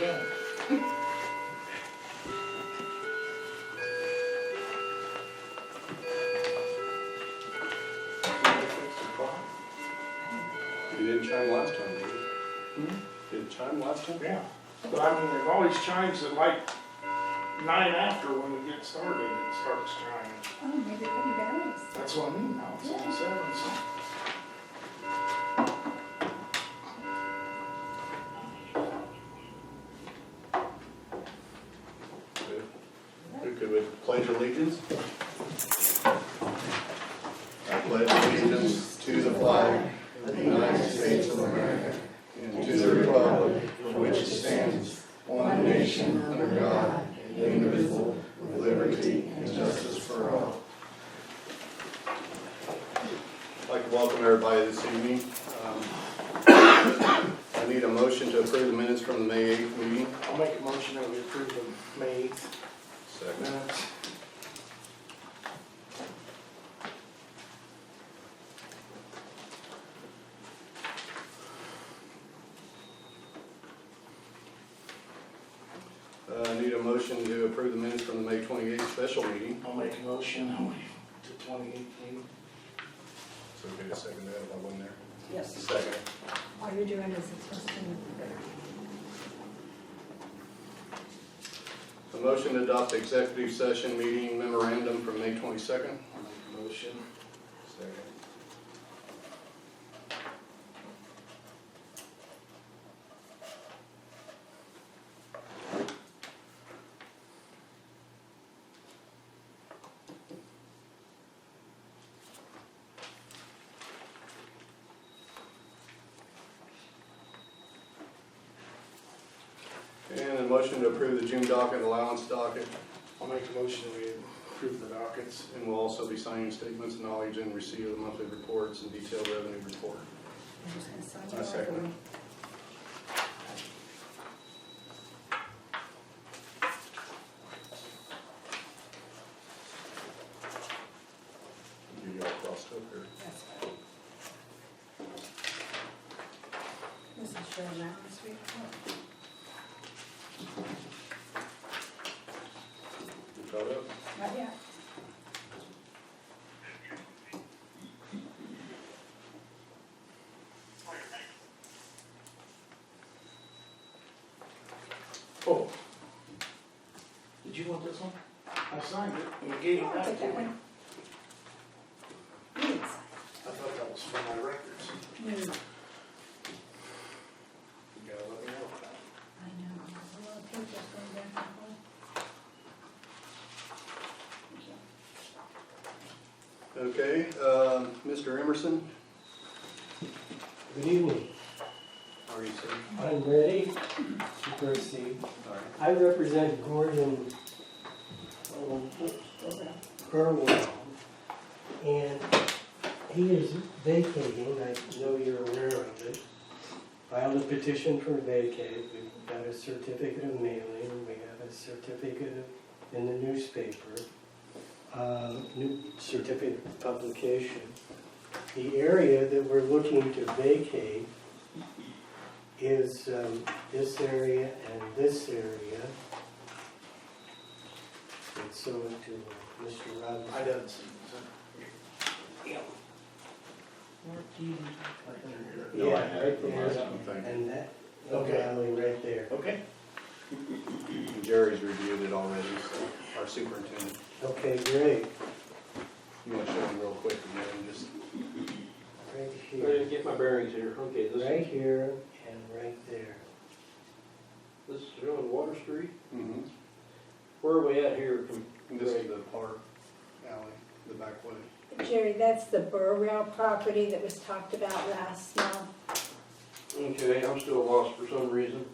again. You didn't chime last time, did you? Did it chime last time? Yeah, but I mean, it always chimes at like 9 after when we get started, it starts chiming. Oh, maybe it could be batteries. That's what I mean now, it's only 7, so. Could we pledge allegiance? I pledge allegiance to the flag of the United States of America and to the republic for which it stands, one nation under God, indivisible, with liberty and justice for all. I'd like to welcome everybody this evening. I need a motion to approve the minutes from the May 8th meeting. I'll make a motion that we approve the May 8th Second. minutes. I need a motion to approve the minutes from the May 28th special meeting. I'll make a motion to 28th meeting. So we get a second that if I wasn't there. Yes. Second. All you're doing is adjusting. A motion to adopt the executive session meeting memorandum from May 22nd. I'll make a motion. Second. And a motion to approve the June docket, allowance docket, I'll make a motion that we approve the dockets. and we'll also be signing statements of knowledge and receipt of the monthly reports and detailed revenue report. I'm just gonna sign I it second over. it. You all crossed up here. That's fine. This is for allowance report. You caught up? Not yet. Oh. Did you want this one? I signed it and you gave it I'll back take to that me. one. You didn't sign. I thought that was for my records. No. You gotta let me know. I know, there's a lot of papers going back and forth. Okay, Mr. Emerson, Good evening. how are you, sir? I'm ready to proceed. All right. I represent Gordon Burwell, and he is vacating. I know you're aware of it. Filed a petition for vacate. We've got a certificate of mailing. We have a certificate in the newspaper. New certificate of publication. The area that we're looking to vacate is this area and this area. And so to Mr. Robinson. I didn't see it. No, I Yeah, haven't. right there. Thank you. And that Okay. alley right there. Okay. Jerry's reviewed it already, so our superintendent. Okay, great. You want to show him real quick again, just Right I didn't here. get my bearings here. Okay, this Right is, here and right there. this is on Water Street. mm-hmm. Where are we at here? This is the park alley, the back way. Jerry, that's the Burwell property that was talked about last month. Okay, I'm still lost for some reason.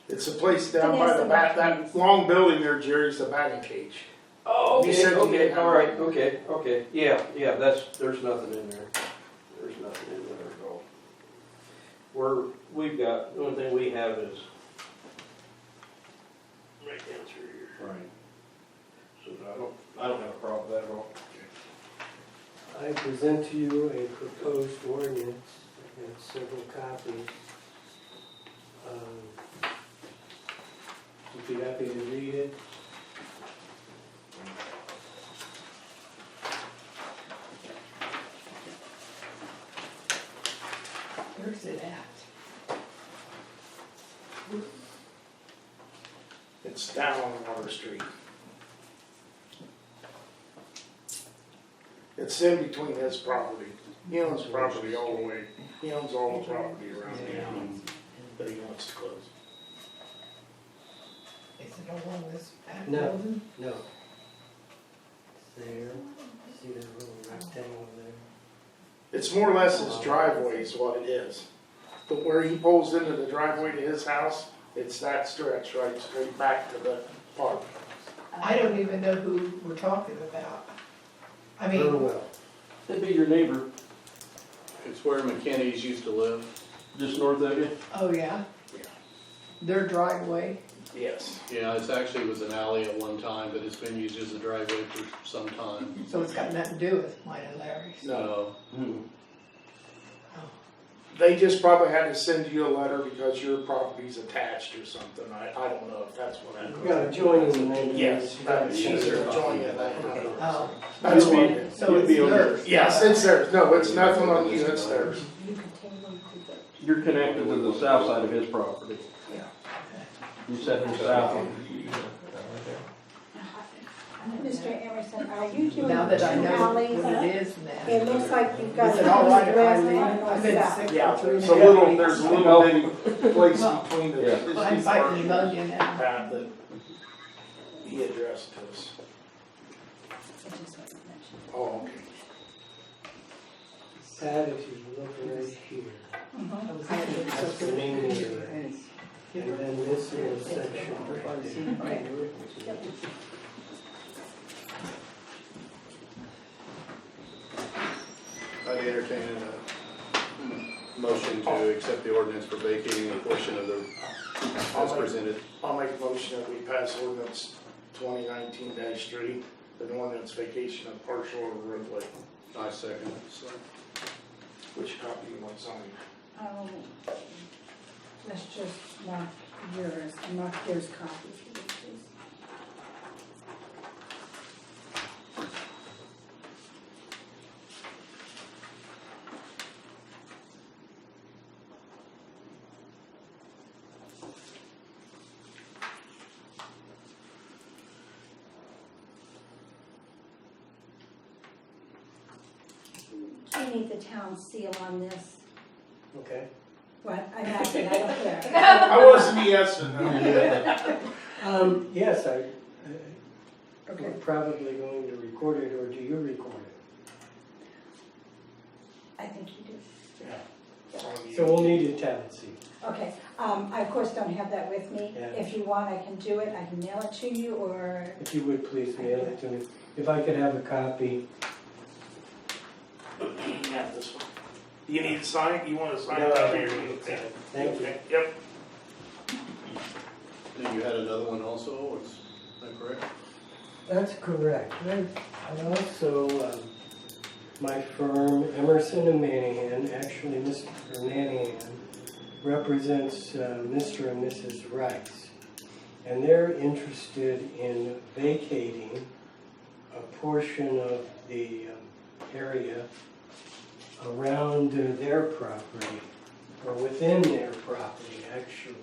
It's the place down by the back, that long building there, Jerry's the batting cage. Oh, You said you okay, didn't have all right, it. okay. Yeah, there's nothing in there. There's nothing in there at all. We've got, the only thing we have is right down through here. Right. So I don't have a problem with that at all. I present to you a proposed ordinance. I have several copies. be happy to read it. Where's it at? It's down on Water Street. It's in between his property. He owns property all the way, he owns all the property around town that he wants to close. Is it along this back No. building? No. It's there. See that little rectangle there? It's more or less his driveway is what it is. But where he pulls into the driveway to his house, it's that stretch right straight back to the park. I don't even know who we're talking about. I mean, Burwell. That'd be your neighbor, It's where McKinney's used to live. just north of you. oh yeah? Yeah. Their driveway, Yes. Yeah, it's actually was an alley at one time, but it's been used as a driveway for some time. so it's got nothing to do with mine and Larry's. So, They just probably had to send you a letter because your property's attached or something. I don't know if that's what You happened. got a joining name. Yes, that, she's joining it. Oh, That's what it is. so You'd it's be on theirs. Yes, it's theirs. No, it's nothing on you, it's theirs. You're connected to the south side of his property. Yeah. You said the south. Mr. Emerson, are you doing Now that I two know alleys? what it is It now. looks like you've got Is a it all right if I west leave? and I've north been south. sick Yeah, for 3 there's a little days. bitty place Well, between the. yeah. his I'm fighting park pneumonia now. and that he addressed to us. Oh, okay. That, if you look right here, I was having that's the so main good. area. And then this little section right there. I'd entertain a motion to accept the ordinance for vacating a portion of the, as presented. I'll make a motion that we pass ordinance 2019-3, an ordinance vacation of partial or roadway. I second it, so. Which copy you want signed? Let's just mark yours, and mark yours copies, please. Do you need the town seal on this? Okay. What, I'm asking, I don't care. I wasn't guessing. No. Yes, Okay. we're probably going to record it, or do you record it? I think you do. It's on you. So we'll need a town seal. Okay, I of course don't have that with me. Yeah. If you want, I can do it, I can mail it to you, or, If you would please mail it to me. If I could have a copy. Yeah, this one. You need to sign, you want to sign No, it I up here? don't need to sign it. Thank you. Yep. Then you had another one also, is that correct? That's correct. And also, my firm, Emerson and Manahan, actually Mr. Manahan represents Mr. and Mrs. Rice. And they're interested in vacating a portion of the area around their property, or within their property, actually,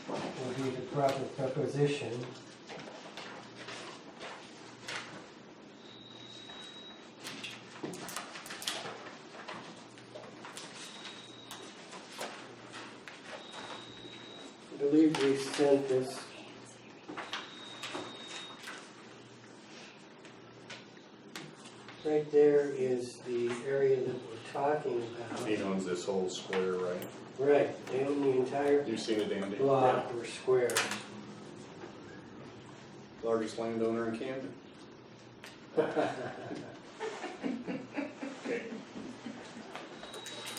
would be the proper preposition. I believe we sent this. Right there is the area that we're talking about. He owns this whole square, right? Right, they own the entire You've seen it, Andy? block or square. Largest landowner in Camden.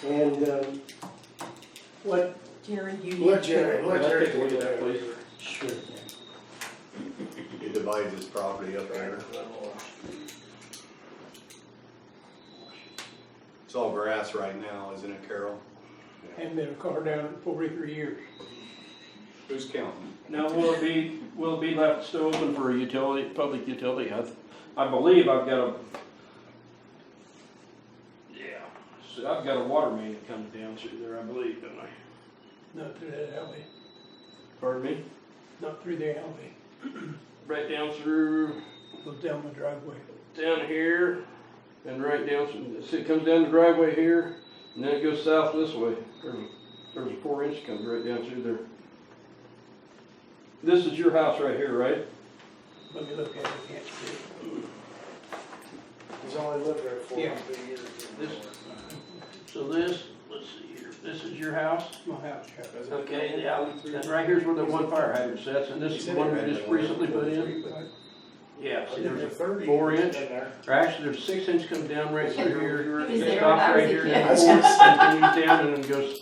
And what, Jerry, you need Let Jerry, to. let Jerry Take a look at that, please. sure, He divides his property up there. It's all grass right now, isn't it, Carol? Hadn't been a car down in 43 years. Who's counting? Now, will it be left still open for a utility, public utility? I believe I've got a, yeah, so I've got a water main that comes down through there, I believe, don't I? Not through that alley, Pardon me? not through the alley, Right down through, goes down the driveway. down here, and right down, see, it comes down the driveway here, and then it goes south this way. There's a 4-inch comes right down through there. This is your house right here, right? Let me look at it, I can't see it. He's only lived there for Yeah. 2 years. So this, let's see here, this is your house? My house, yeah. Okay, the alley, and right here's where the one fire hydrant sits, and this is the one we just recently put in? Yeah, see, there's a 4-inch, or actually, there's 6-inch comes down right through here, Is it there? stops I was right a here, kid. and continues down, and then goes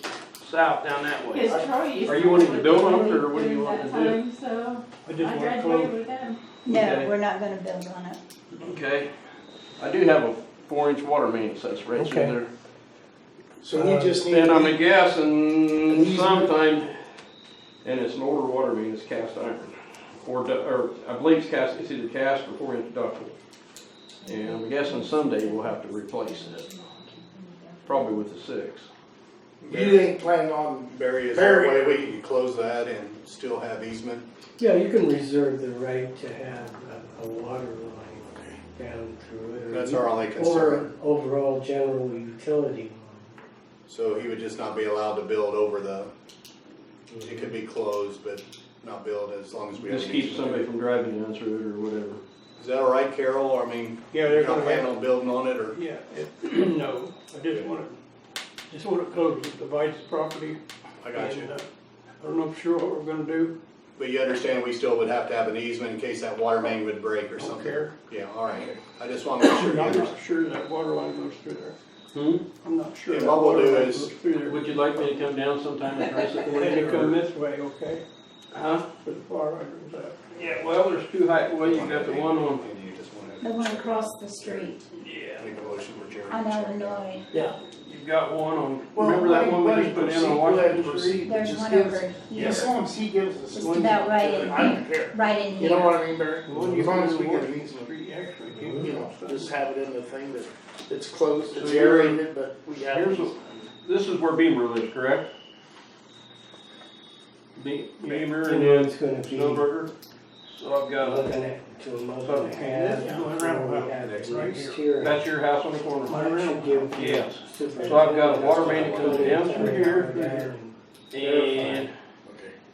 south down that way. Because Troy used Are to you wanting to live build on with it, or me what do you during want that to do? time, So I just I want to graduated close. with them. No, Okay. we're not gonna build on it. Okay, I do have a 4-inch water main that sits right through Okay. there. So we just need. And I'm to- guessing easement? sometime, and it's an older water main, it's cast iron. Or I believe it's either cast or 4-inch ductile. And I'm guessing someday we'll have to replace it, probably with the 6. You ain't planning on, Barry, is there a way we can close that and still have easement? Yeah, you can reserve the right to have a water line down through it. or That's our only concern. Or overall general utility line. So he would just not be allowed to build over the, it could be closed, but not build as long as we have Just an keep easement. somebody from driving down through it or whatever. Is that all right, Carol? Or, I mean, Yeah, you're they're not gonna planning have, on building on it, or? yeah, no, I just want it closed, it divides the property. I got you. And, I don't know for sure what we're gonna do, But you understand we still would have to have an easement in case that water main would break or don't something? care. Yeah, all right. I just want to make sure you I'm understand. not sure that water line goes through there. Hmm? I'm not sure. And that what we'll water do line is- goes through there. Would you like me to come down sometime and trace it for Then you you? come or- this way, okay, Huh? for the fire hydrant up. Yeah, well, there's 2 height, well, you've got the one on, And you just want The one across the street yeah, to make a motion for Jerry. on Illinois. you've got one on, well, remember that one we let just him put in proceed, on go ahead and Washington Street? proceed, There's just one give over us- here, As long as he gives us. just about right in I don't here, care. right in You know here. what I mean, Barry? The one As you long put as in we get an Washington easement, Street, actually, you know, just have it in the thing that it's closed, it's So you're- aerated, but we have. Here's what, this is where Beamer lives, correct? Beamer and then It's gonna be Snowburger? So I've got, looking at to a month and a half. Yeah, before around we about have next the right next here. hearing. that's your house on the corner? That should give the Yes. superintendent So I've got a water main that comes down through here, and and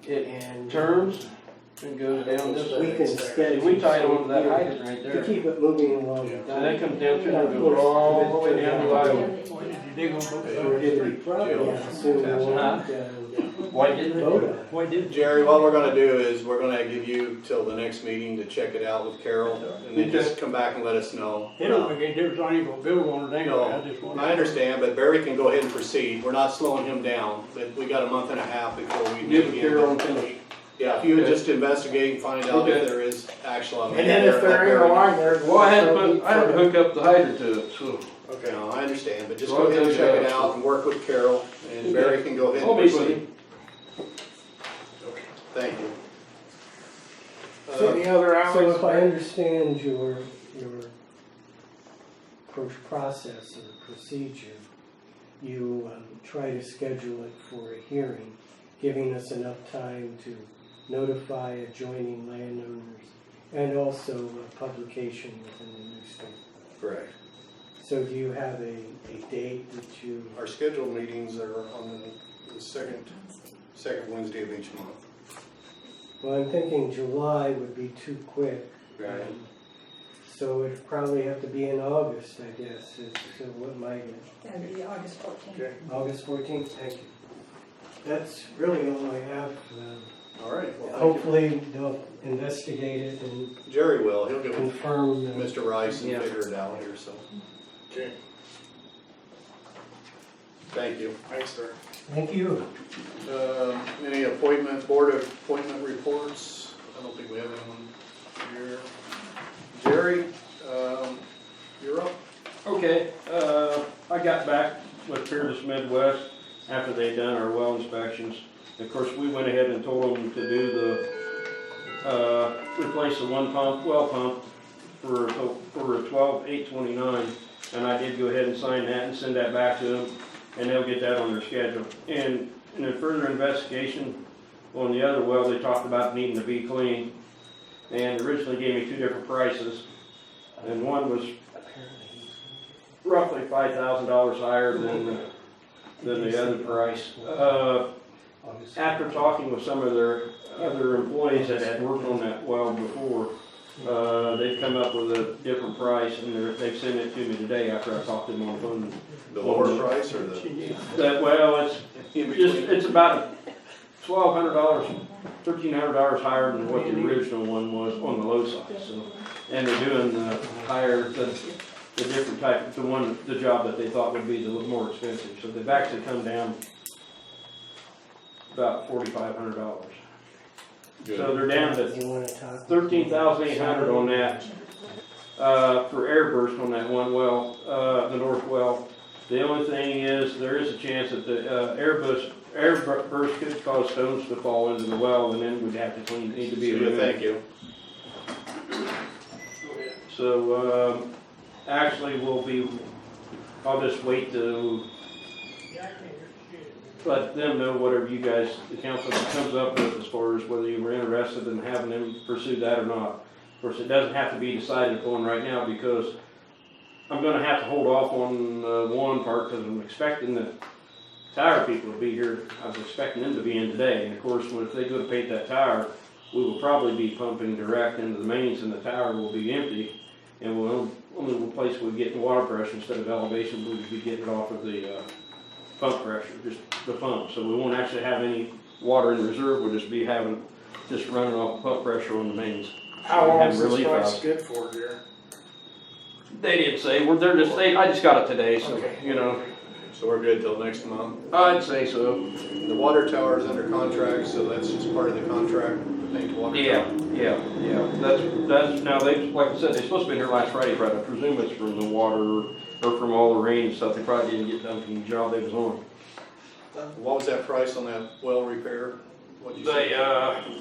it turns and goes down this we way. can See, schedule. we tied onto that hydrant right To there. keep it moving along. So that comes down through and goes all the way down to Iowa. Why did you dig on both So sides? did we, yeah, so we won't, Why didn't vote it? on it. Why did? Jerry, what we're gonna do is, we're gonna give you till the next meeting to check it out with Carol, and then just come back and let us know. It don't make any difference, I ain't gonna build on it anyway, I just want. I understand, but Barry can go ahead and proceed. We're not slowing him down, but we got a month and a half before we Give dig Carol in. and finish. Yeah, if you would just investigate and find out Okay. if there is actual. And then if there ain't a line there. Well, I had to hook up the hydrant to it, so. Okay, no, I understand, but just Well, go ahead and okay, check it yeah. out and work with Carol, and Barry can go ahead I'll and meet with proceed. him. Thank you. Any other So alleys? if I understand your process or procedure, you try to schedule it for a hearing, giving us enough time to notify adjoining landowners and also a publication within the newspaper. Correct. So do you have a date that you, Our scheduled meetings are on the second Wednesday of each month. well, I'm thinking July would be too quick. Right. So it'd probably have to be in August, I guess, is what my guess. That'd be August 14th. Okay. August 14th, thank you. That's really all I have. All right. Well, thank you. Hopefully they'll investigate it and Jerry will. He'll give confirm. Mr. Rice and Yeah. figure it out here. So, Okay, thank you. thanks, sir. Thank you. Any board appointment reports? I don't think we have anyone here. Jerry, you're up. Okay, I got back with Fearless Midwest after they'd done our well inspections. Of course, we went ahead and told them to do replace the one pump, well pump, for a 12/8/29, and I did go ahead and sign that and send that back to them, and they'll get that on their schedule. And in a further investigation on the other well, they talked about needing to be clean, and originally gave me two different prices, and one was roughly $5,000 higher than the other price. After talking with some of their other employees that had worked on that well before, they've come up with a different price, and they've sent it to me today after I talked to them on the phone. The lower price or the? Well, it's about $1,200, $1,300 higher than what the original one was on the low side. So, and they're doing the higher, the different type, the job that they thought would be the more expensive. So they've actually come down about $4,500. So they're down to You wanna talk? 13,800 on that, for air burst on that one well, the north well. The only thing is, there is a chance that the, air burst could cause stones to fall into the well, and then we'd have to need to be removed. Thank you. So, actually I'll just wait to let them know whatever you guys, the council comes up with as far as whether you were interested in having them pursue that or not. Of course, it doesn't have to be decided upon right now, because I'm gonna have to hold off on one part, because I'm expecting the tower people to be here. I was expecting them to be in today, and of course, if they go to paint that tower, we will probably be pumping direct into the mains, and the tower will be empty, and we'll only place we'll get the water pressure instead of elevation, we'll be getting it off of the pump pressure, just the pump. So we won't actually have any water in reserve, we'll just be just running off pump pressure on the mains. How long is this Relief price out. good for here? They didn't say, I just got it today, so, Okay. you know, So we're good till next month? I'd say so. The water tower is under contract, so that's just part of the contract, to paint the water Yeah, tower. yeah, that's, now they, like I said, they're supposed to be here last Friday, but I presume it's from the water, or from all the rain and stuff, they probably didn't get done from the job they was on. What was that price on that well repair? What'd you say?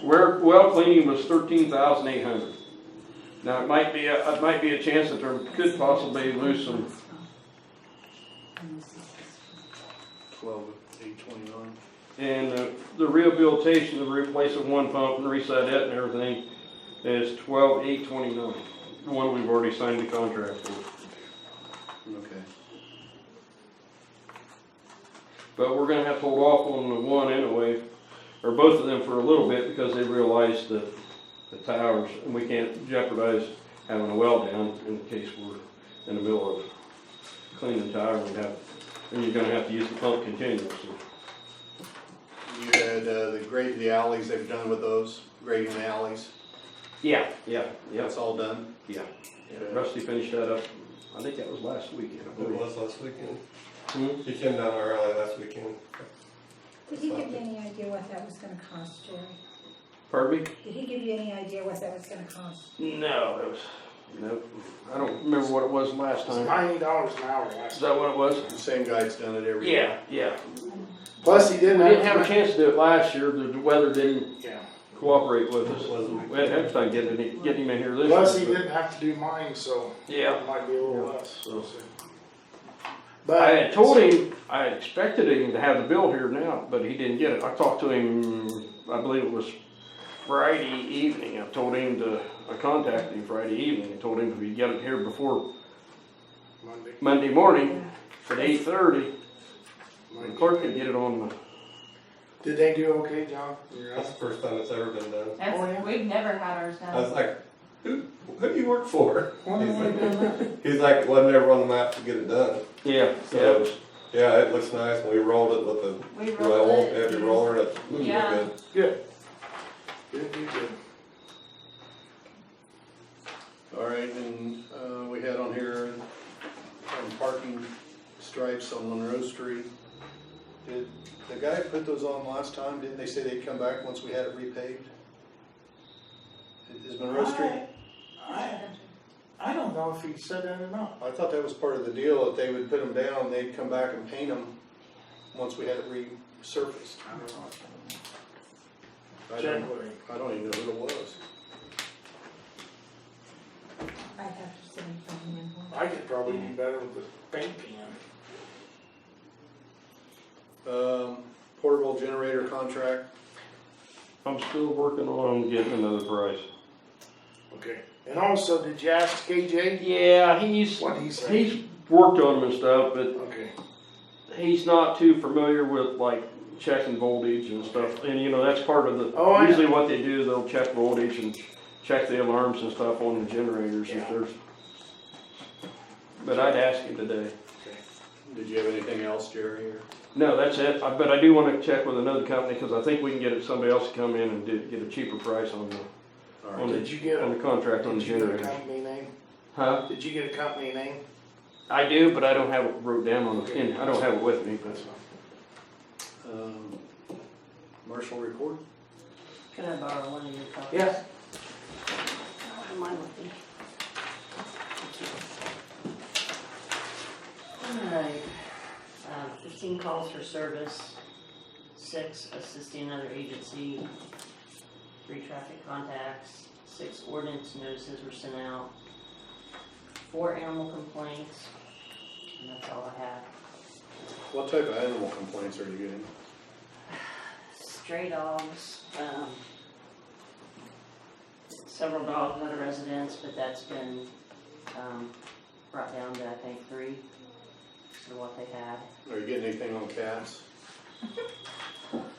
Well cleaning was 13,800. Now, it might be a chance that there could possibly lose some, 12/8/29. and the rehabilitation, the replacing one pump and reset it and everything is 12/8/29. The one we've already signed the contract for. Okay. But we're gonna have to hold off on the one anyway, or both of them for a little bit, because they realized the towers, and we can't jeopardize having a well down in case we're in the middle of cleaning the tower, and you're gonna have to use the pump continuously. You had the alleys they've done with those, grading the alleys, Yeah. that's all done? Yeah. Okay. Rusty finished that up, I think that was last weekend, I It believe. was last weekend. Hmm? He came down our alley last weekend. Did he give you any idea what that was gonna cost, Jerry? Pardon me? Did he give you any idea what that was gonna cost? No, nope, I don't remember what it was last It's time. $90 an hour Is last. that what it was? The same guy's done it every year. Yeah. Plus he We didn't didn't have a have. chance to do it last year, the weather didn't Yeah. cooperate with us. We had a time getting him in here this year. Plus he didn't have to do mine, so Yeah. it might be a little less. So- But I had told him, I expected him to have the bill here now, but he didn't get it. I talked to him, I believe it was Friday evening. I contacted him Friday evening and told him if he'd get it here before Monday morning at 8:30, the clerk could get it on the, Did they do okay, John? That's the first time it's ever been done. That's, Oh, yeah. we've never had ours I was done. like, who do you work for? Well, He's like, it wasn't ever on the map to get it done. yeah. So, yeah, it looks nice. We rolled it with the We rolled old it. heavy roller. It looked Yeah. good. Good. All right, and we had on here parking stripes on Monroe Street. Did the guy put those on last time? Didn't they say they'd come back once we had it repaved? Is Monroe Street? I don't know if he said that or not. I thought that was part of the deal, that they would put them down, they'd come back and paint them once we had it resurfaced. I don't know. check with him. I don't even know who it was. I'd have to send something in. I could probably do better with the paint can. Portable generator contract. I'm still working on getting another price. Okay. And also, did you ask KJ? Yeah, What did he say? he's worked on them and stuff, but Okay. he's not too familiar with like checking voltage and stuff. And you know, that's part of the, Oh, I know. usually what they do, they'll check voltage and check the alarms and stuff on the generators if Yeah. there's. But I'd ask him today. Did you have anything else, Jerry? Or? No, that's it. But I do want to check with another company because I think we can get somebody else to come in and get a cheaper price on the, All on right. the, Did you get on the contract on Did the you get a generator. company name? Huh? Did you get a company name? I do, but I don't have it wrote down on the, I don't have it with me, but. That's fine. Commercial record. Can I borrow one of your copies? Yeah. Mine with me. Alright, 15 calls for service, 6 assisting another agency, 3 traffic contacts, 6 ordinance notices were sent out, 4 animal complaints, and that's all I have. What type of animal complaints are you getting? Stray dogs, several dogs at a residence, but that's been brought down to I think 3. So what they had. Are you getting anything on cats?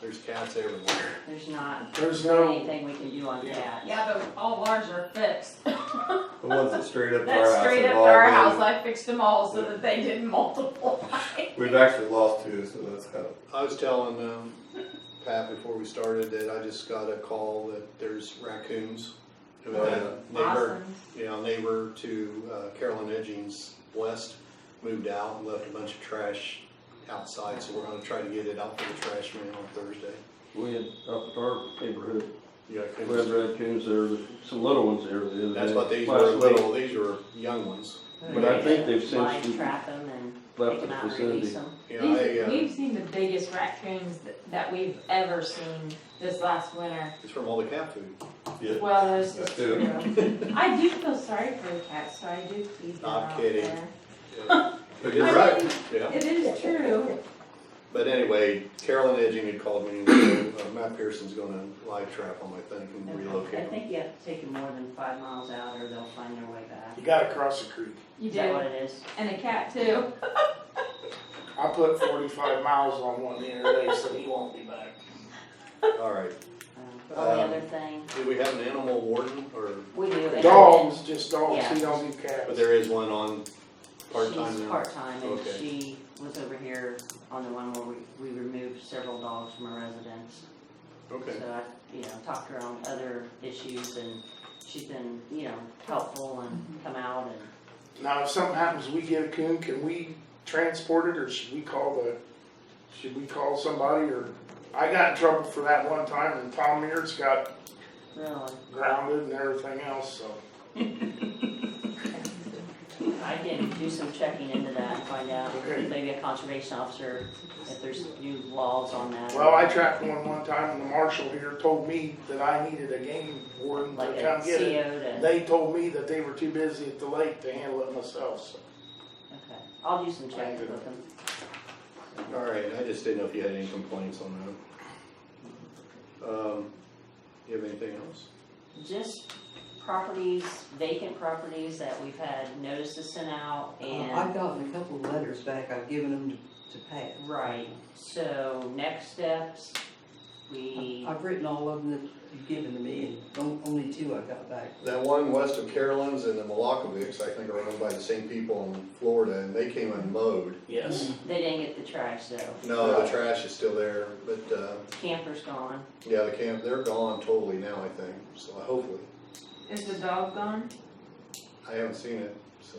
There's cats everywhere. There's no anything we can do on cats. Yeah, but all of ours are fixed. The ones that straight up to our That's house. straight have up to all our been- house. I fixed them all so that they didn't multiply. We've actually lost 2, so that's kind of. I was telling Pat before we started that I just got a call that there's raccoons. Neighbor, neighbor to Carolyn Edgings West moved out and left a bunch of trash outside, so we're gonna try to get it out for the trash man on Thursday. We had up at our neighborhood, You got we had raccoons there, some little ones there the other day. That's what these Last were, week. little, these were young ones. But I think they've Line since trap them and left take them the out and vicinity. release them. We've seen the biggest raccoons that we've ever seen this last winter. It's from all the cat food. Yeah. Well, there's That's true. I do feel sorry for the cats, so I do feed them Not out kidding. there. Yeah. But you're right. Yeah. It is true. But anyway, Carolyn Edging had called me and said, Matt Pearson's gonna live trap them, I think, and I relocate them. think you have to take them more than 5 miles out or they'll find their way back. You gotta cross the creek. You Is that do. what it is? And a cat too. I put 45 miles on one the other day, so he won't be back. All right. The only other thing, Do we have an animal warden, or, we do. and Dogs, just dogs, Yeah. he don't do but cats. there is one on part-time She's now? part-time and Okay. she was over here on the one where we removed several dogs from a residence. Okay. So I, talked to her on other issues and she's been, helpful and come out and Now, if something happens, we get a coon, can we transport it, or should we call somebody, or? I got in trouble for that one time, and Tom Mears got really, grounded and everything else, so. I can do some checking into that and find out Okay. if maybe a conservation officer, if there's new laws on that. Well, I tracked one time, and the marshal here told me that I needed a game warden Like to a come get it. CO to, They told me that they were too busy at the lake to handle it myself, so. okay, I'll do some checking with them. All right, I just didn't know if you had any complaints on that. You have anything else? Just properties, vacant properties that we've had notices sent out I've and, gotten a couple of letters back, I've given them to Pat. right, so next steps, we, I've written all of them that you've given to me, and only 2 I got back. That one west of Carolyn's and the Malakovics, I think, are owned by the same people in Florida, and they came and mowed. Yes. they didn't get the trash though. No, the trash is still there, but, Camper's gone. yeah, they're gone totally now, I think, so hopefully. Is the dog gone? I haven't seen it, so.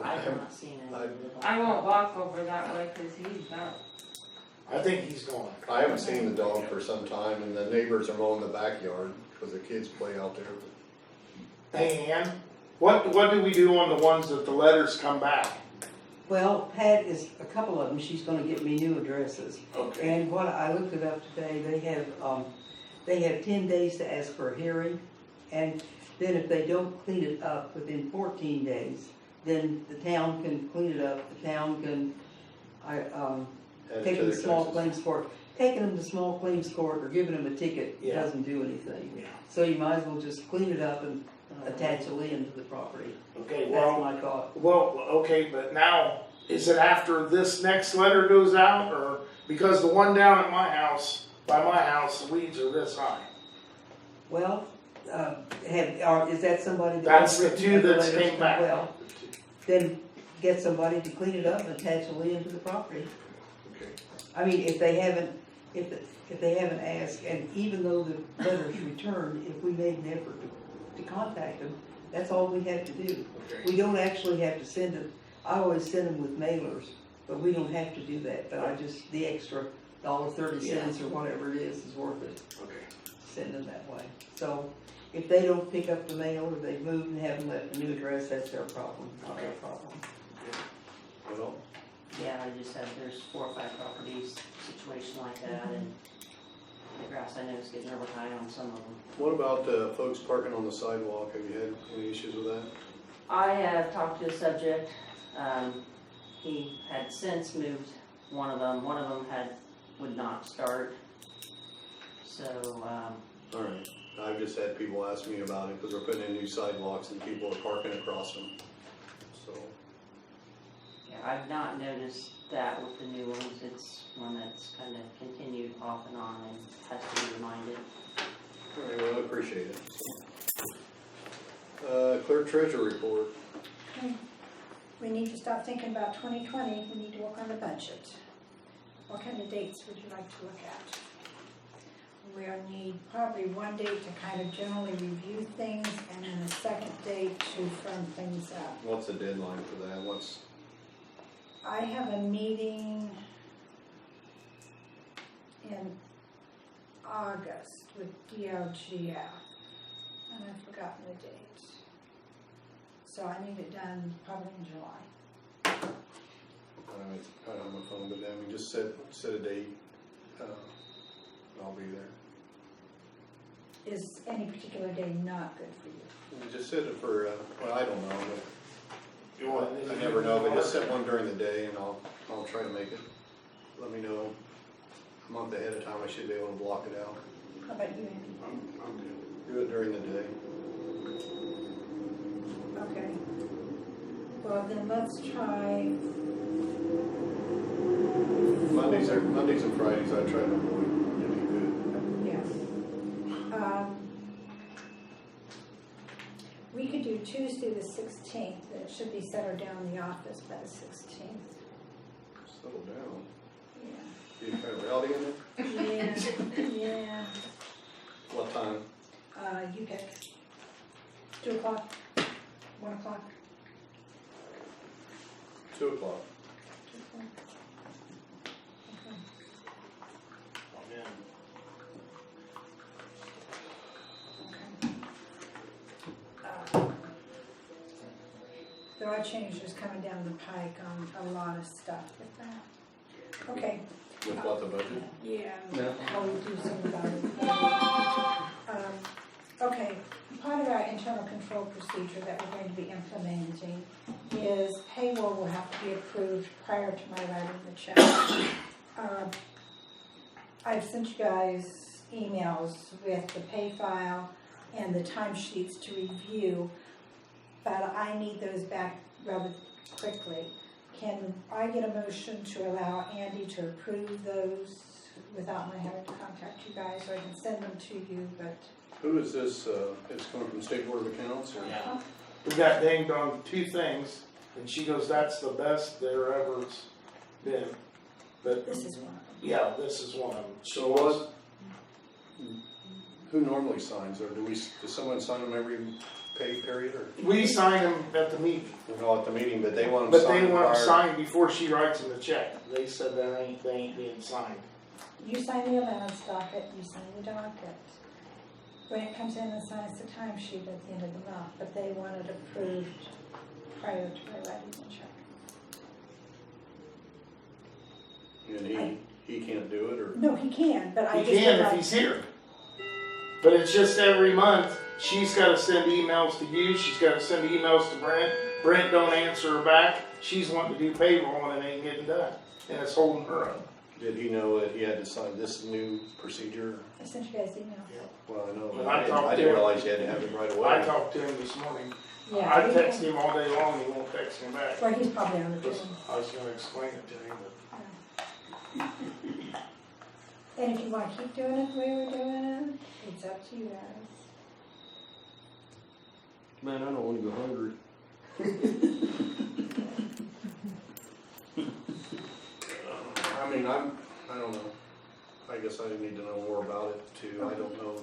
I have not seen it. I won't walk over that way because he's out. I think he's gone. I haven't seen the dog for some time, and the neighbors are mowing the backyard, because the kids play out there. Hey, Ann, what do we do on the ones that the letters come back? Well, Pat is, a couple of them, she's gonna get me new addresses. Okay. And what I looked it up today, they have 10 days to ask for a hearing. And then if they don't clean it up within 14 days, then the town can clean it up, the town can, Add it take to them to their small taxes. claims court. Taking them to small claims court or giving them a ticket Yeah. doesn't do anything. Yeah. So you might as well just clean it up and attach a lien to the property. Okay, That's well, my thought. okay, but now, is it after this next letter goes out, or, because the one down at my house, by my house, the weeds are this high? Well, is that somebody that? That's the wants two that letters? came back. Well, then get somebody to clean it up and attach a lien to the property. Okay. I mean, if they haven't asked, and even though the letter's returned, if we made an effort to contact them, that's all we have to do. Okay. We don't actually have to send them, I always send them with mailers, but we don't have to do that, but I just, the extra $1.30 or whatever it is worth it, Okay. send them that way. So, if they don't pick up the mail, or they've moved and haven't left a new address, that's their problem, not our problem. Well, Yeah, I just had, there's 4 or 5 properties, situation like that, and the grass I know is getting really high on some of them. what about folks parking on the sidewalk? Have you had any issues with that? I have talked to the subject, he had since moved one of them would not start, so, All right. I've just had people ask me about it because we're putting in new sidewalks and people are parking across them. So, yeah, I've not noticed that with the new ones. It's one that's kind of continued off and on and has to be reminded. all right, well, I appreciate it. Clerk treasurer report. Okay. We need to stop thinking about 2020, we need to work on the budget. What kind of dates would you like to look at? We'll need probably one date to kind of generally review things, and then a second date to firm things up. What's the deadline for that? I have a meeting in August with DLGF, and I've forgotten the date. So I need it done probably in July. I don't have my phone, but I mean, just set a date. I'll be there. Is any particular day not good for you? And just set it for, well, I don't know, You want? but I never know, but just set one during the day and I'll try to make it. Let me know a month ahead of time, I should be able to block it out. How about you, Andy? I'm good. Do it during the day. Okay. Well, then let's try, Mondays and Fridays I try to avoid, really good. yeah. We could do Tuesday the 16th, and it should be settled down in the office by the 16th. Settle down. Yeah. You kind of rowdy in there? Yeah. What time? You pick. 2 o'clock, 1 o'clock. 2 o'clock. 2 o'clock. Okay. There are changes coming down the pike on a lot of stuff with that. Okay. With what, the budget? Yeah. Yeah. How we do something about it. Okay, part of our internal control procedure that we're going to be implementing is payroll will have to be approved prior to my writing the check. I've sent you guys emails with the pay file and the timesheets to review, but I need those back rather quickly. Can I get a motion to allow Andy to approve those without my having to contact you guys, or I can send them to you, but... Who is this, it's coming from State Board of Accounts, or? Yeah. We got dinged on 2 things, and she goes, that's the best there ever's been. But, This is one. yeah, this is one of them. So what, who normally signs, or does someone sign them every pay period, or? We sign them at the meeting, We know at the meeting, but they want them but signed they want them prior. signed before she writes them the check. They said they ain't being signed. You sign the allowance docket, you sign the docket. When it comes in and signs the timesheet at the end of the month, but they want it approved prior to my writing the check. And he can't do it, or? No, he can, but I He just can would if like. he's here. But it's just every month, she's gotta send emails to you, she's gotta send emails to Brent. Brent don't answer her back, she's wanting to do payroll and it ain't getting done, and it's holding her up. Did he know that he had to sign this new procedure? I sent you guys email. Well, I know, When but I talked I to didn't him- realize you had to have it right away. I talked to him this morning, Yeah. I text him all day long, he won't text me back. Well, he's probably on the Because phone. I was gonna explain it to him, but And if you wanna keep doing it the way we're doing it, it's up to you guys. Man, I don't wanna go hungry. I mean, I don't know. I guess I need to know more about it too. I don't know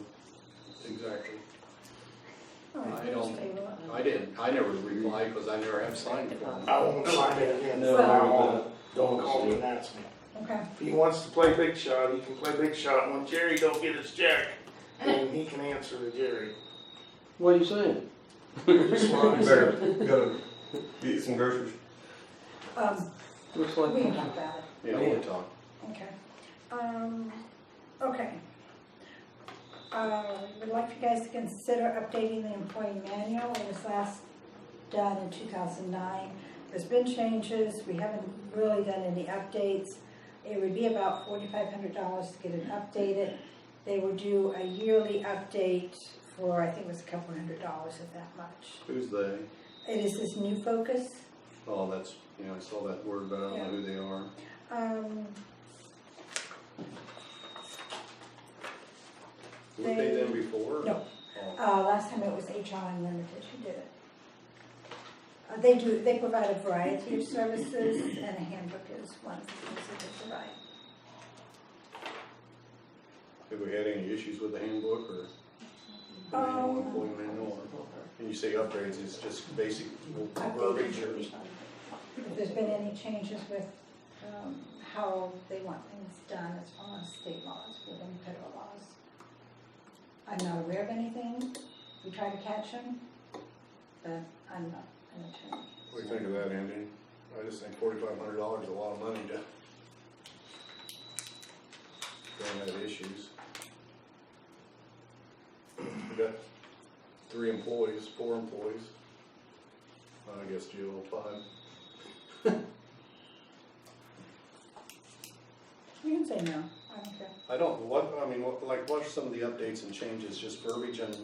exactly. All right, I we'll just don't- table it. I never replied because I never have signed for him. I won't sign it again. No, Don't call me and ask me. Okay. If he wants to play big shot, he can play big shot. When Jerry don't get his check, then he can answer to Jerry. What are you saying? Just what I Better, said. gotta get some groceries. Looks We like. can talk about it. Yeah, we'll talk. Okay. Okay. Would like you guys to consider updating the employee manual. It was last done in 2009. There's been changes. We haven't really done any updates. It would be about $4,500 to get it updated. They would do a yearly update for, I think it was a couple $100 if that much. Who's they? It is this new focus. Oh, that's, yeah, I saw that word, but I don't know who they are. Were they them before? No. Oh. Last time it was HR Unlimited who did it. They provide a variety of services, and a handbook is one of the things that they provide. Have we had any issues with the handbook or the manual, employee manual? When you say upgrades, it's just basic verbiage or? If there's been any changes with how they want things done as far as state laws within federal laws. I'm not aware of anything. We try to catch them, but I'm not an attorney. What do you think of that, Andy? I just think $4,500 is a lot of money to don't have issues. We got 4 employees. I guess Jill 5. You can say no. I don't care. I don't, what are some of the updates and changes, just verbiage and,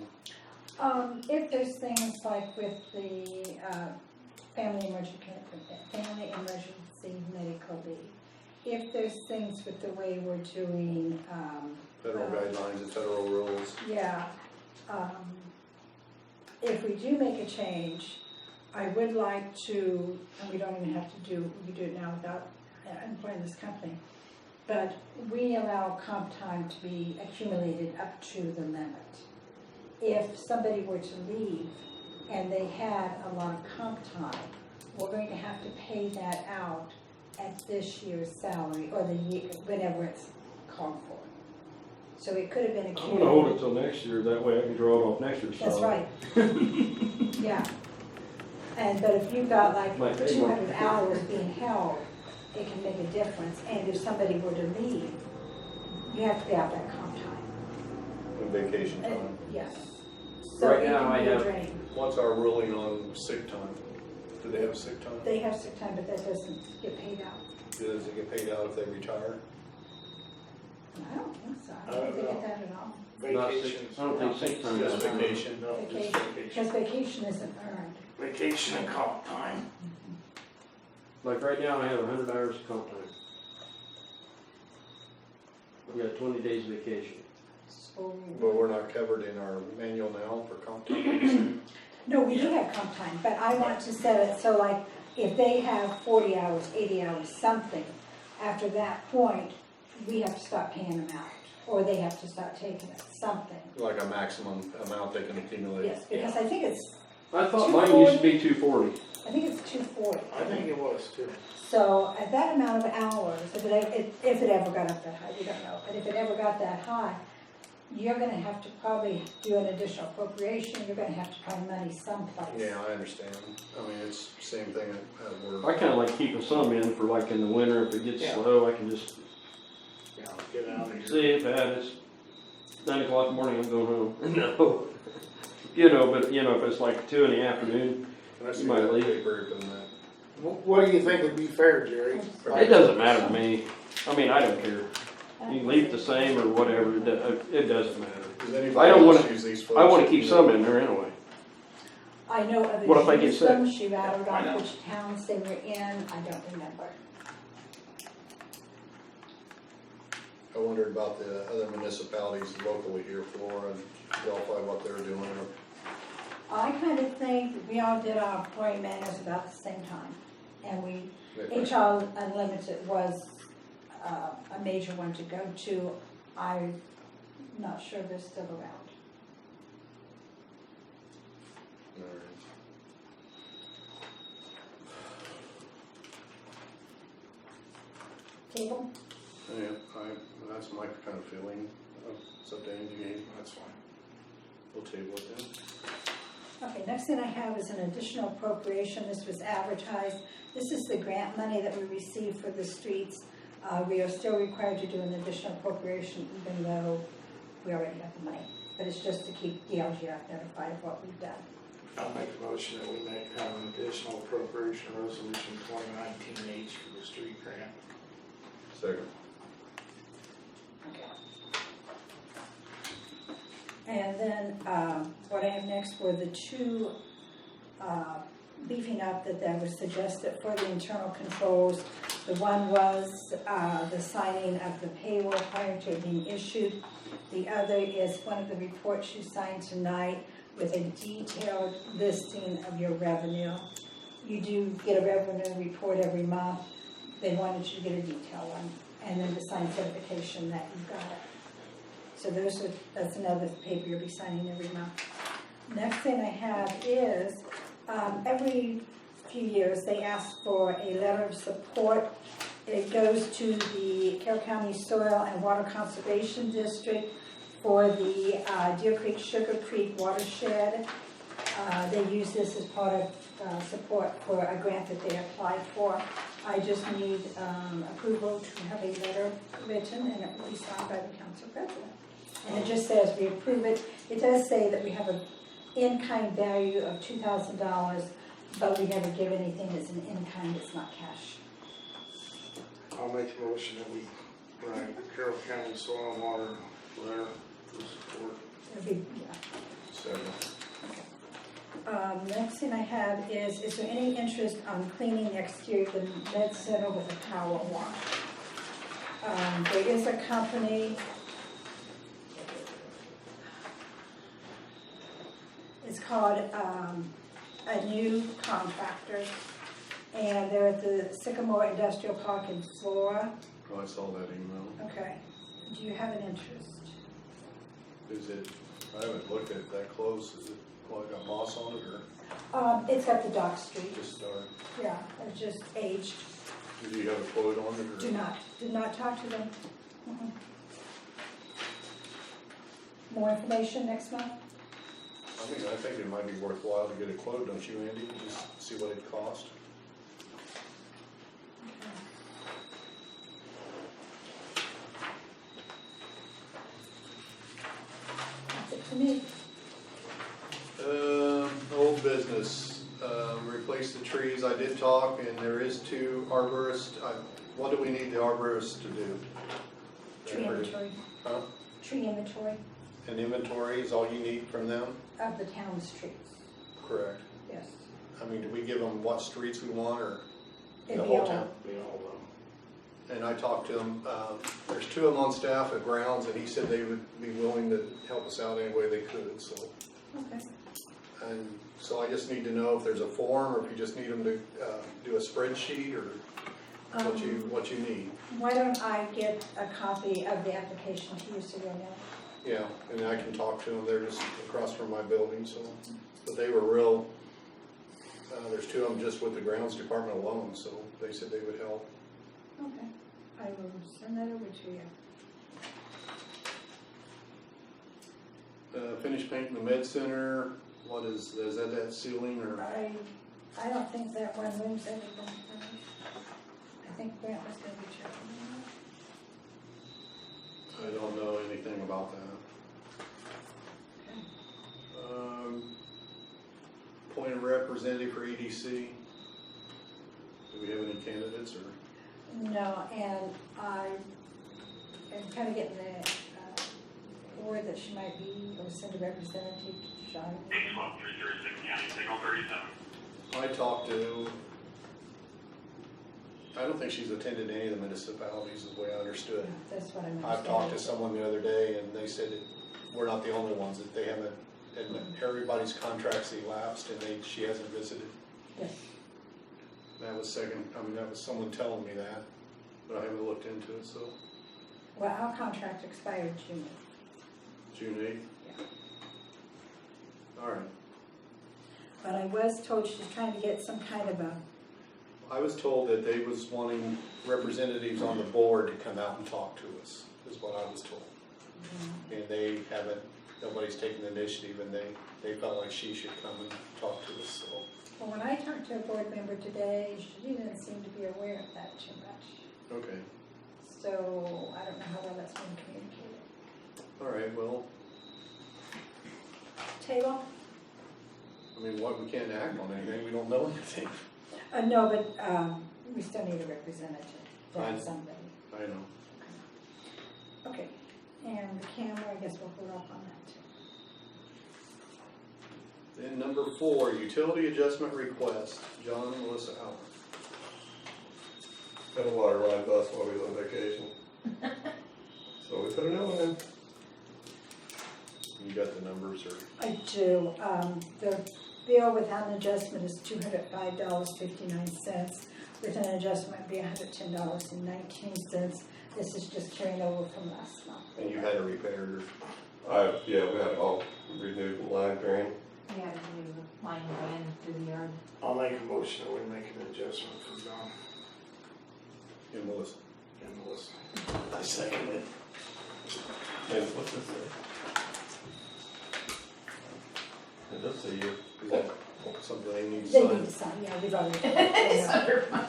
If there's things like with the family emergency medical leave, if there's things with the way we're doing, federal guidelines and federal rules. yeah, if we do make a change, I would like to, and we don't even have to do, we can do it now without employing this company, but we allow comp time to be accumulated up to the limit. If somebody were to leave and they had a lot of comp time, we're going to have to pay that out at this year's salary, or the year, whenever it's called for. So it could have been I'm accumulated. gonna hold it till next year, that way I can draw it off next year's salary. That's right. Yeah. But if you've got like Might pay 200 hours being held, it can make a difference. And if somebody were to leave, you have to pay out that comp time. And vacation time. Yes. So Right it now, can I be a have- drain. What's our ruling on sick time? Do they have sick time? They have sick time, but that doesn't get paid out. Does it get paid out if they retire? I don't think so. I don't think they get that at all. Not sick- Vacations. I don't think sick time Just is. vacation? No, just Vacation, vacation. because vacation isn't earned. Vacation and comp time. Like right now, I have 100 hours of comp time. I've got 20 days vacation. So, But we're not covered in our manual now for comp time. no, we do have comp time, but I want to set it so like if they have 40 hours, 80 hours, something, after that point, we have to stop paying them out, or they have to start taking it, something. Like a maximum amount they can accumulate. Yes, because I think it's I thought mine used to be 240. I think it's 240. I think it was too. So at that amount of hours, if it ever got up that high, we don't know, but if it ever got that high, you're gonna have to probably do an additional appropriation, you're gonna have to find money someplace. Yeah, I understand. I mean, it's the same thing at work. I kinda like keeping some in for like in the winter, if it gets Yeah. slow, I can just Yeah, get out of here. see if it's 9 o'clock in the morning, I'm going home. No. You know, but you know, if it's like 2 in the afternoon, Can I see You might that leave. paper than that? What do you think would be fair, Jerry? it doesn't matter to me. I mean, I don't care. You can leave it the same or whatever, it doesn't matter. Does I anybody don't else wanna- use these I wanna folks? keep some in there anyway. I know others What if I get used sick? them, she rattled I know. off which towns they were in, I don't remember. I wondered about the other municipalities locally here, Flora and Delphi, what they're doing. I kind of think we all did our employee manuals about the same time, and HR Unlimited was a major one to go to. I'm not sure they're still around. Cable? Yeah, that's my kind of feeling. It's up to Angie. That's fine. We'll table it then. Okay, next thing I have is an additional appropriation. This was advertised. This is the grant money that we received for the streets. We are still required to do an additional appropriation even though we already have the money. But it's just to keep DLGF notified of what we've done. I'll make a motion that we make an additional appropriation resolution 2019H for the street grant. Second. Okay. And then what I have next were the two beefing up that was suggested for the internal controls. The one was the signing of the payroll prior to it being issued. The other is one of the reports you signed tonight with a detailed listing of your revenue. You do get a revenue report every month. They wanted you to get a detailed one, and then the signed certification that you got it. So that's another paper you'll be signing every month. Next thing I have is, every few years, they ask for a letter of support. It goes to the Carroll County Soil and Water Conservation District for the Deer Creek, Sugar Creek watershed. They use this as part of support for a grant that they applied for. I just need approval to have a letter written, and it will be signed by the council president. And it just says we approve it. It does say that we have an in-kind value of $2,000, but we never give anything that's an in-kind, it's not cash. I'll make a motion that we write Carroll County Soil and Water letter for support. It'll be, yeah. Second. Next thing I have is there any interest on cleaning the exterior of the med center with a power wash? There is a company, it's called a new contractor, and they're at the Sycamore Industrial Park in Flora. Oh, I saw that email. Okay, do you have an interest? Is it, I haven't looked at it that close. Is it, well, it got moss on it or It's got the dock street, just dark? yeah, it's just aged. Do you have a quote on it or? Did not talk to them. Mm-mm. More information next month? I think it might be worthwhile to get a quote, don't you, Andy? Just see what it cost. That's it to me. Old business, replace the trees. I did talk, and there is 2 arborists. What do we need the arborists to do? Tree inventory. Huh? Tree inventory An inventory is all you need from them? of the town's trees, Correct. yes. I mean, do we give them what streets we want, or the It'd be whole all- town? Be all of them. And I talked to him, there's 2 of them on staff at Grounds, and he said they would be willing to help us out any way they could, so. Okay. And so I just need to know if there's a form, or if you just need them to do a spreadsheet, or what you need. Why don't I get a copy of the application to you, so you'll know? Yeah, and I can talk to them, they're just across from my building, so. But they were real, there's 2 of them just with the Grounds Department alone, so they said they would help. Okay, I will send that over to you. finish painting the med center, what is that ceiling or? I don't think that one room's ever been finished. I think Grant was gonna be checking I don't know anything about that. Point of representative for EDC. Do we have any candidates or? that. No, and I am kind of getting the word that she might be, or send a representative to Sean. I talked to, I don't think she's attended any of the municipalities is the way I understood. That's what I'm I've understanding. talked to someone the other day and they said that we're not the only ones, that they haven't, and everybody's contracts elapsed and she hasn't visited. Yes. That was that was someone telling me that, but I haven't looked into it, so Well, our contract expired June. June 8th? Yeah. All right. But I was told she's trying to get some kind of a, I was told that they was wanting representatives on the board to come out and talk to us, is what I was told. And they haven't, nobody's taken the initiative and they felt like she should come and talk to us, so. well, when I talked to a board member today, she didn't seem to be aware of that too much. Okay. So I don't know how well that's been communicated. All right, well, Table? I mean, we can't act on anything, we don't know anything. No, but we still need a representative, to have Fine. somebody. I know. Okay, and the camera, I guess we'll hold off on that too. Then number 4, utility adjustment request, John and Melissa Allen. Got a water line bust while we was on vacation. So we put a new one in. You got the numbers or? I do. The bill without an adjustment is $205.59. With an adjustment, it'd be $110.19. This is just carrying over from last month. And you had a repair. Yeah, we had it all renewed and line drain. Yeah, to do the line ran through the yard. I'll make a motion that we make an adjustment for John And Melissa. and Melissa. I second it. And what's this say? It does say you. Is that something they need to They sign? need to sign, yeah, we've already. It's under mine.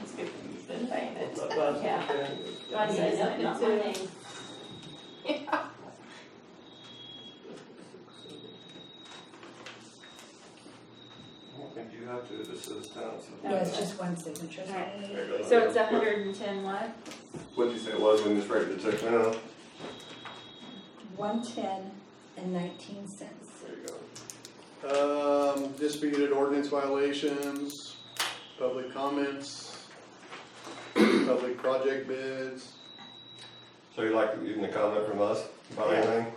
It's good for you, you've been paying it. About Yeah. that. John said, no, not my name. I don't think you have to, this is town. No, it's just one signature. So Right. we need- There you go. So it's 110 what? What'd you say it was when you just write the check now? 110.19. There you go. Disputed ordinance violations, public comments, public project bids. So you like even a comment from us about anything?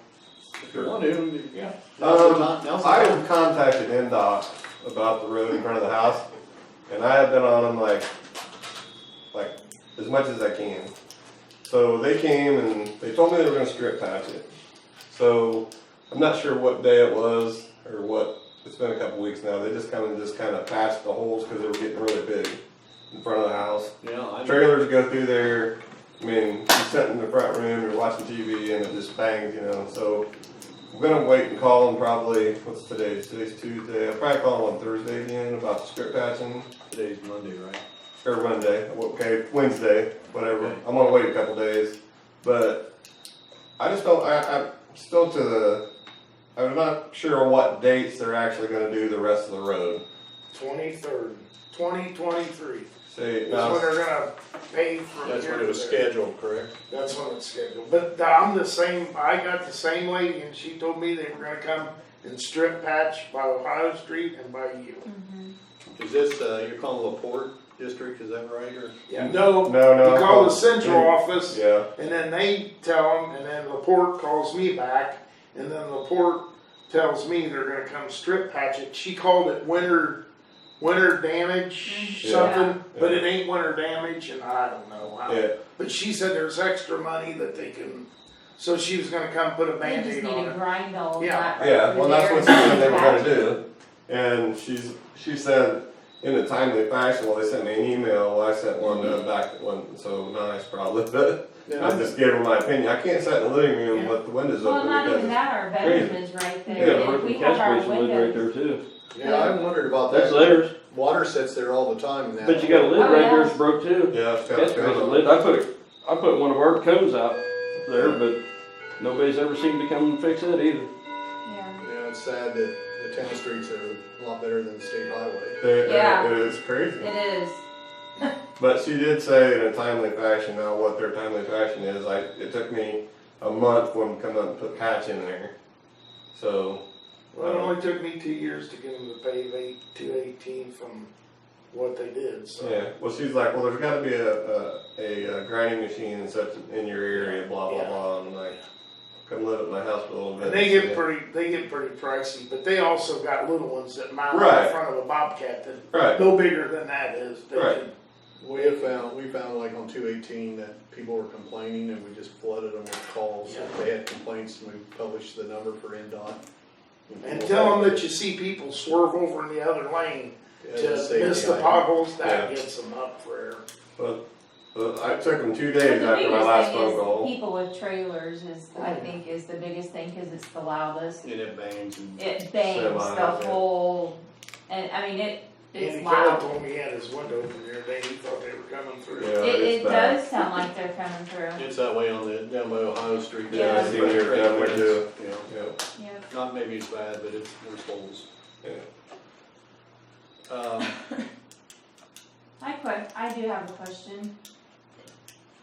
If you want to, Yeah. now's the time. I have contacted NDOT about the road in front of the house, and I have been on them like as much as I can. So they came and they told me they were gonna strip patch it. So I'm not sure what day it was or what, it's been a couple weeks now. They just come and just kind of patched the holes because they were getting really big in front of the house. Yeah, I know. Trailers go through there, I mean, you sit in the front room, you're watching TV and it just bangs, you know, so I'm gonna wait and call them probably, what's today? Today's Tuesday. I'll probably call them on Thursday again about the strip patching, Today's Monday, right? or Monday, okay, Wednesday, whatever. Okay. I'm gonna wait a couple days, but I just don't, I'm still I'm not sure what dates they're actually gonna do the rest of the road. 23rd, 2023. See, That's now, when they're gonna pay for. That's here when it was to there. scheduled, correct? That's when it's scheduled. But I'm the same, I got the same lady and she told me they were gonna come and strip patch by Ohio Street and by you. Is this, you're calling LaPorte District, is that right, or? Yeah, no, no, you call the no. central office Yeah, and then they tell them and then Laporte calls me back and then Laporte tells me they're gonna come strip patch it. She called it winter damage, Yeah. something, but Yeah. it ain't winter damage and I don't know how. yeah. But she said there's extra money that they can, so she was gonna come put a They just Band-Aid on need to it. grind all of Yeah. that. right Yeah, through well, that's there what and she said they were patch gonna it. do. And she said, in a timely fashion. Well, they sent me an email, well, I sent one back that wasn't so nice probably, but I just gave them my opinion. I can't sit in the living room with the windows Well, open not because even it's that, our bedroom crazy. is right Yeah, there, the and we freaking have catch our basin lid right windows. there too. Yeah, I wondered about That's that. theirs, Water sits there all the time in that. but you got a lid Oh, right yeah. there, it's broke too. yeah, it's got Catch a basin code. lid, I put one of our cones out there, but nobody's ever seemed to come and fix it either. Yeah. Yeah, it's sad that the town streets are a lot better than the state highway. Yeah. It is crazy. It is. But she did say in a timely fashion. Now, what their timely fashion is, it took me a month for them to come up and put patch in there. So, Well, it only took me 2 years to get them to pay $218 from what they did, so. yeah. Well, she's like, well, there's got to be a grinding machine and such in your area, blah blah Yeah. blah. And I'm like, come live at my house for a little bit. And they get pretty pricey, but they also got little ones that mount Right. in front of a Bobcat that Right. no bigger than that is. They Right. can- We found like on 218 that people were complaining and we just flooded them with calls. Yeah. If they had complaints, we published the number for NDOT. And tell them that you see people swerve over in the other lane Yeah, to just safety miss the item. potholes, that Yeah. gets them up for air. But I took them 2 But days the after my biggest last thing phone is call. people with trailers is, I think, is the biggest thing, cause it's the loudest. And it bangs and. It bangs Semi, the yeah. whole, and I mean, Andy it's Kelly loud. told me he had his window open the other day, he thought they were coming through. Yeah, It it's bad. does sound like they're coming through. It's that way on down by Ohio Street. Yeah, I see when you're down there too. You know, Yeah. Yep. not maybe as bad, but there's holes. Yeah. I do have a question.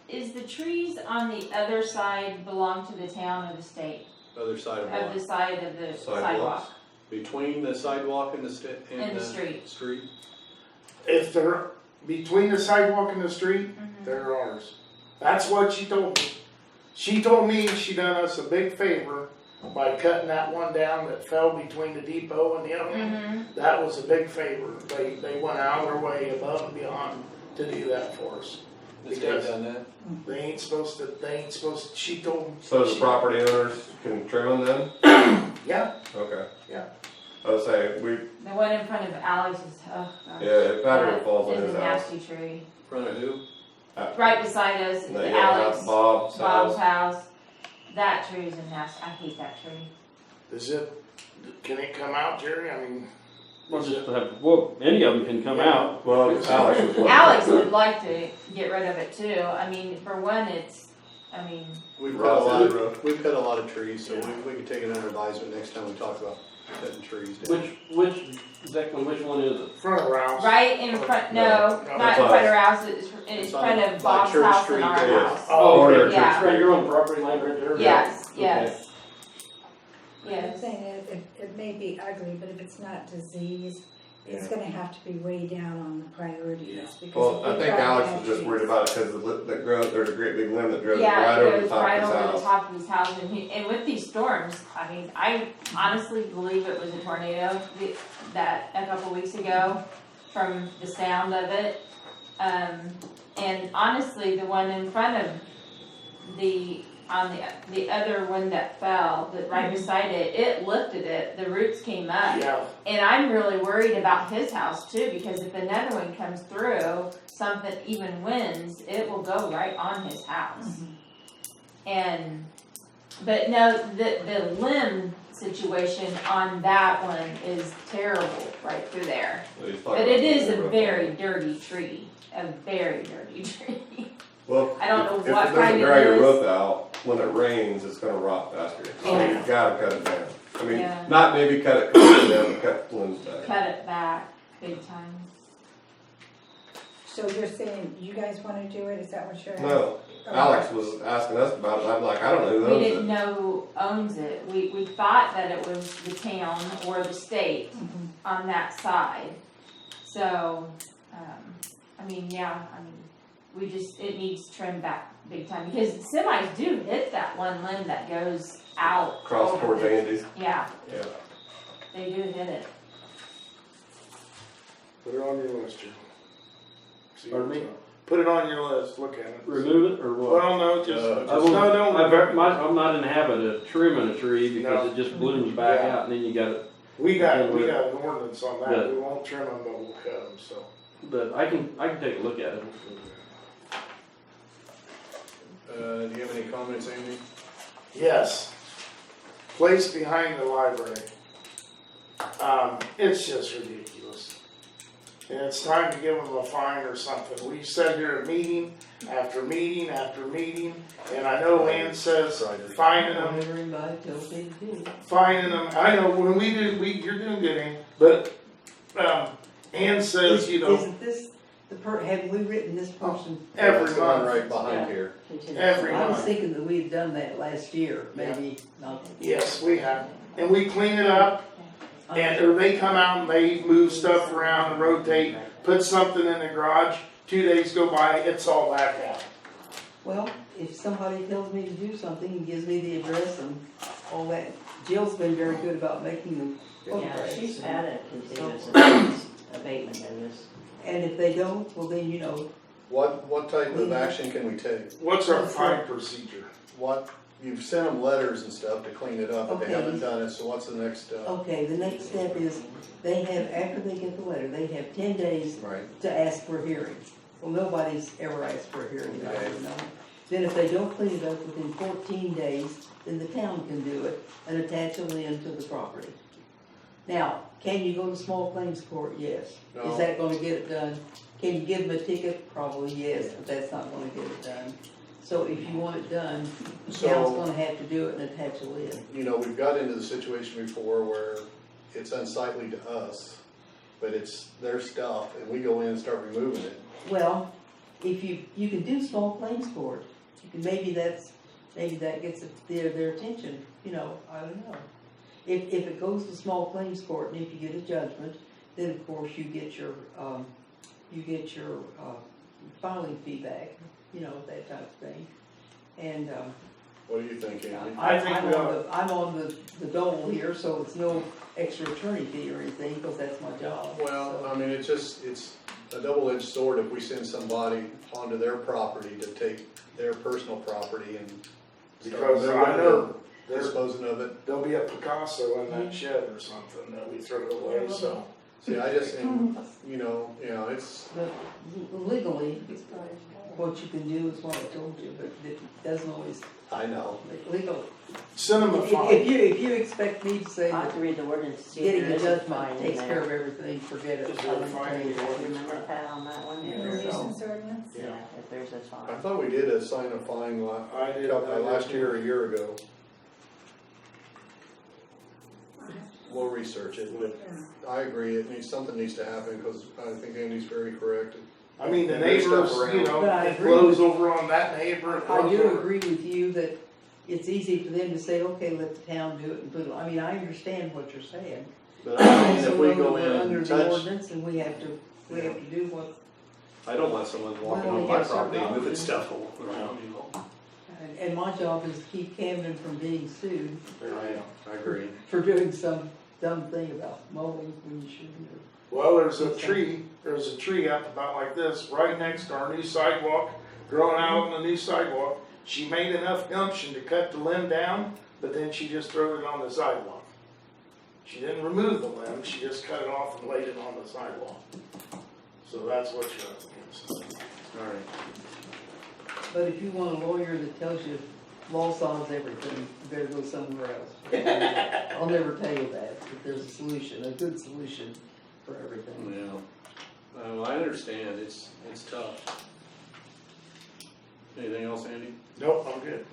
Is the trees on the other side belong to the town or the state? Other side of Of what? the side of the Sidewalks. sidewalk Between the sidewalk and and the street? street. If they're between the sidewalk and the street, Mhm. they're ours. That's what she told me. She told me she done us a big favor by cutting that one down that fell between the depot and the other one. Mhm. That was a big favor. They went out of their way above and beyond to do that for us. The state done that? They ain't supposed to, she told. So the she- property owners can trim them then? Yeah, Okay. Yeah. I was saying, The one in front of Alex is, oh gosh. yeah, if that ever That falls in is his a house. nasty tree. Front of who? Right beside us, The the yellow Alex, house, Bob's Bob's house. house. That tree is a nasty, I hate that tree. is it, can it come out, Jerry? I mean. Well, is just it- to have, well, any of them can come out. Well, Alex was. Alex would like to get rid of it too. I mean, for one, We've cut a Ross lot is rough. of, we've cut a lot of trees, so we can take it under advisement next time we talk about cutting trees down. Exactly which one is it? Front of the house. right in front, no, No, not in that's front us. of our house, it's in It's front on, of Bob's Church house Street and our there. house. Oh, Corner okay. of Yeah. Church Right, Street. you're on the property line right there? Yes, Okay. yes. The Yes. thing is, it may be ugly, but if it's not diseased, it's gonna have to be way down on the priorities. because Well, I if we think try to Alex have was just trees- worried about it because that grows, there's a great big limb that grows Yeah, right it over the goes top right of his over the house. top of his house, and with these storms, I mean, I honestly believe it was a tornado that a couple weeks ago, from the sound of it. And honestly, the one in front of on the other one that fell, that right beside it, it lifted it, the roots came up. Yeah, And I'm really worried about his house too, because if another one comes through, something even winds, it will go right on his house. But no, the limb situation on that one is terrible right through there. So he's talking But it about is the a roof. very dirty tree, a very dirty tree. Well, I don't know if what it doesn't kind it dry your is. roof out, when it rains, it's gonna rot faster. So Yeah. you gotta cut it down. I mean, Yeah. not maybe cut it completely down, but cut the limbs back. Cut it back big time. So you're saying you guys wanna do it, is that what you're asking? No, Alex was asking us about it, I'm like, I don't know who We owns didn't it. know who owns it. We thought that it was the town or the state Mhm. on that side. So, it needs trimmed back big time, because semis do hit that one limb that goes out. Cross over towards the- Andy's. Yeah, Yeah. they do hit it. put it on your list, Jerry. See Pardon what's me? up. Put it on your list, look at it. Remove it or what? Well, no, just, I won't- no, don't. I'm not in the habit of trimming a tree because No. it just blooms back Yeah. out and then you gotta We got an ordinance on that, But- we won't trim them, but we'll cut them, so. But I can take a look at it. Do you have any comments, Andy? Yes, place behind the library. It's just ridiculous. And it's time to give them a fine or something. We sat here at meeting after meeting after meeting, and I know Ann says fining them, Whatever anybody tells me to do. fining them. I know when we do, you're doing good, Ann, but, Ann says, you know, Isn't this have we written this person? every That's the one month, right behind here. every I was month. thinking that we had done that last year, maybe not. Yes, we have. And we clean it up, and or they come out and they move stuff around and rotate, put something in the garage, 2 days go by, it's all back out. Well, if somebody tells me to do something and gives me the address and all that, Jill's been very good about making them. Yeah, she's had a continuous abatement notice. And if they don't, well then, you know, What type of action can we take? What's our fine procedure? You've sent them letters and stuff to clean it up, but they Okay. haven't done it, so what's the next step? okay, the next step is, they have, after they get the letter, they have 10 days Right. to ask for a hearing. Well, nobody's ever asked for a hearing, I Okay. don't know. Then if they don't clean it up within 14 days, then the town can do it and attach a lien to the property. Now, can you go to small claims court? Yes. No. Is that gonna get it done? Can you give them a ticket? Probably yes, but that's not gonna get it done. So if you want it done, the town's So, gonna have to do it and attach a lien. you know, we've got into the situation before where it's unsightly to us, but it's their stuff, and we go in and start removing it. Well, if you can do small claims court, you can, maybe that gets their attention, you know, I don't know. If it goes to small claims court and if you get a judgment, then of course you get your filing fee back, you know, that type of thing. And, What do you think, Andy? I'm on the dole here, so it's no extra attorney fee or anything, because that's my job. Well, so. I mean, it's a double-edged sword if we send somebody onto their property to take their personal property and Because I know disposing of it. there'll be a Picasso in that shed or something that we throw away, so. See, I just, and, you know, it's, But legally, what you can do is what I told you, but it doesn't always, I know. legal. Send them a If fine. you expect me to say I'll have that to read the ordinance to see if getting there a is a judgment fine in takes care of there. everything, forget it. Is there a fine in the Do you ordinance? remember Pat on that one? The Yeah. nuisance ordinance? Yeah, if there's a I fine. thought we did assign a fine I did. last year or a year ago. We'll research it, but I agree, something needs to happen, because I think Andy's very correct. I mean, the There's stuff neighbors, around. you know, But I it agree blows with- over on that neighbor. it I blows do over. agree with you that it's easy for them to say, okay, let the town do it and put it, I mean, I understand what you're saying. But I mean, Also if we know go that in we're under and the touch, ordinance and we have to do what, I don't want someone walking Well, on we my have certain property and moving options. stuff around, you know. and my job is to keep Camden from being sued I agree. for doing some dumb thing about mowing when you shouldn't have. Well, there's a tree up about like this, right next to our new sidewalk, growing out on the new sidewalk. She made enough gumption to cut the limb down, but then she just threw it on the sidewalk. She didn't remove the limb, she just cut it off and laid it on the sidewalk. So that's what you're up against. All right. But if you want a lawyer that tells you law solves everything, you better go somewhere else. I'll never tell you that, but there's a solution, a good solution for everything. Yeah. Well, I understand, it's tough. Anything else, Andy? Nope, I'm good.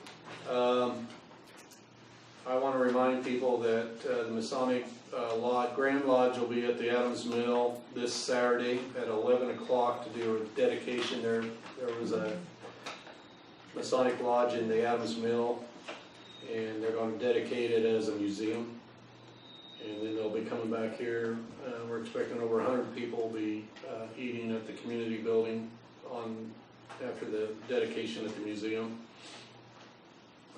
I want to remind people that the Masonic Grand Lodge will be at the Adams Mill this Saturday at 11 o'clock to do a dedication. There was a Masonic Lodge in the Adams Mill, and they're going to dedicate it as a museum. And then they'll be coming back here. We're expecting over 100 people will be eating at the community building after the dedication at the museum.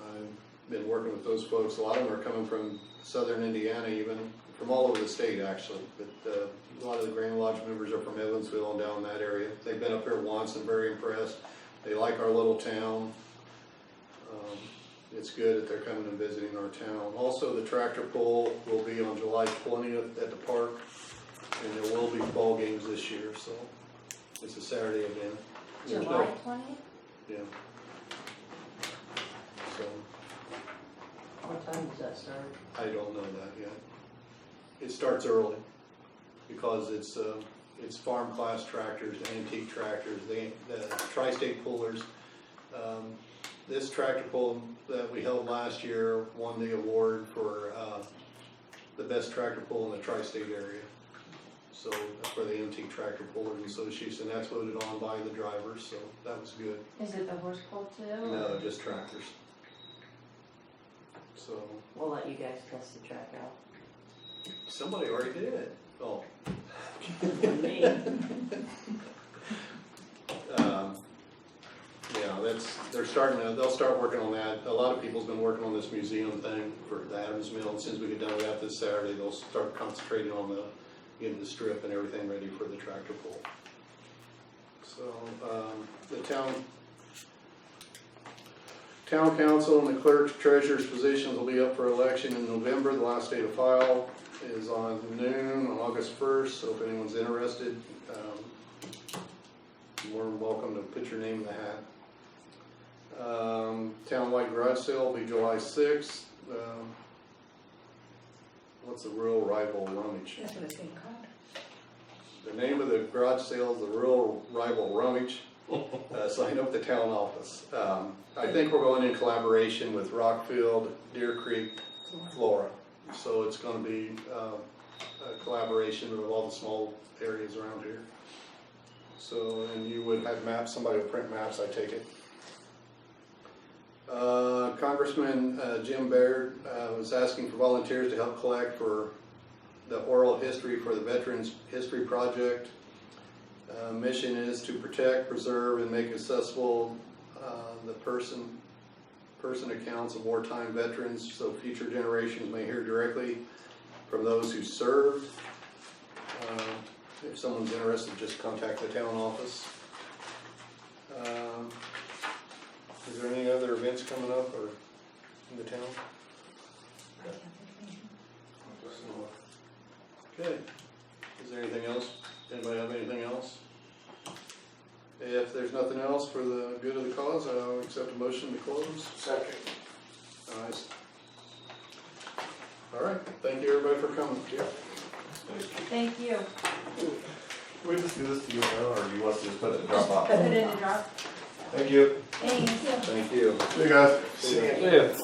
I've been working with those folks. A lot of them are coming from southern Indiana, even from all over the state, actually. But a lot of the Grand Lodge members are from Evansville and down that area. They've been up here once and very impressed. They like our little town. it's good that they're coming and visiting our town. Also, the tractor pull will be on July 20th at the park, and there will be ball games this year, so it's a Saturday event. There's July no- 20th? Yeah. So, What time does that start? I don't know that yet. It starts early, because it's farm class tractors, antique tractors, the tri-state pullers. This tractor pull that we held last year won the award for the best tractor pull in the tri-state area. So for the Antique Tractor Pullers Association, that's voted on by the drivers, so that was good. Is it the horse pull too? No, just tractors. So We'll let you guys test the track out. somebody already did. Oh. Me. Yeah, they'll start working on that. A lot of people's been working on this museum thing for the Adams Mill, and as soon as we get done with that this Saturday, they'll start concentrating on getting the strip and everything ready for the tractor pull. So, the town council and the clerk treasurer's positions will be up for election in November. The last day to file is on noon on August 1st, so if anyone's interested, you're more than welcome to put your name in the hat. Townwide garage sale will be July 6th. What's the Rural Rival Rummage? That's what it's being called. The name of the garage sale is the Rural Rival Rummage. Sign up at the town office. I think we're going in collaboration with Rockfield, Deer Creek, Flora. So it's going to be a collaboration with all the small areas around here. So, and you would have maps, somebody would print maps, I take it. Congressman Jim Baird was asking for volunteers to help collect for the oral history for the Veterans History Project. Mission is to protect, preserve, and make accessible the person accounts of wartime veterans, so future generations may hear directly from those who served. If someone's interested, just contact the town office. Is there any other events coming up or in the town? Okay. Is there anything else? Anybody have anything else? If there's nothing else for the good of the cause, I'll accept a motion to close. Second. Nice. All right. Thank you, everybody, for coming. Thank you. We just do this to you now, or do you want us to just put it in Dropbox? Put it in the drop. Thank you. Thanks. Thank you. See you guys. See ya. Yeah.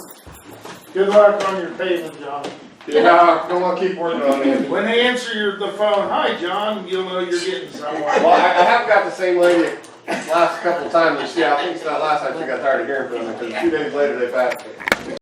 Good luck on your pavement, John. Yeah, don't want to keep working on it. When they answer the phone, hi, John, you'll know you're getting somewhere. Well, I haven't got the same lady last couple times. I think it's that last time she got tired of hearing from me, because 2 days later they passed me.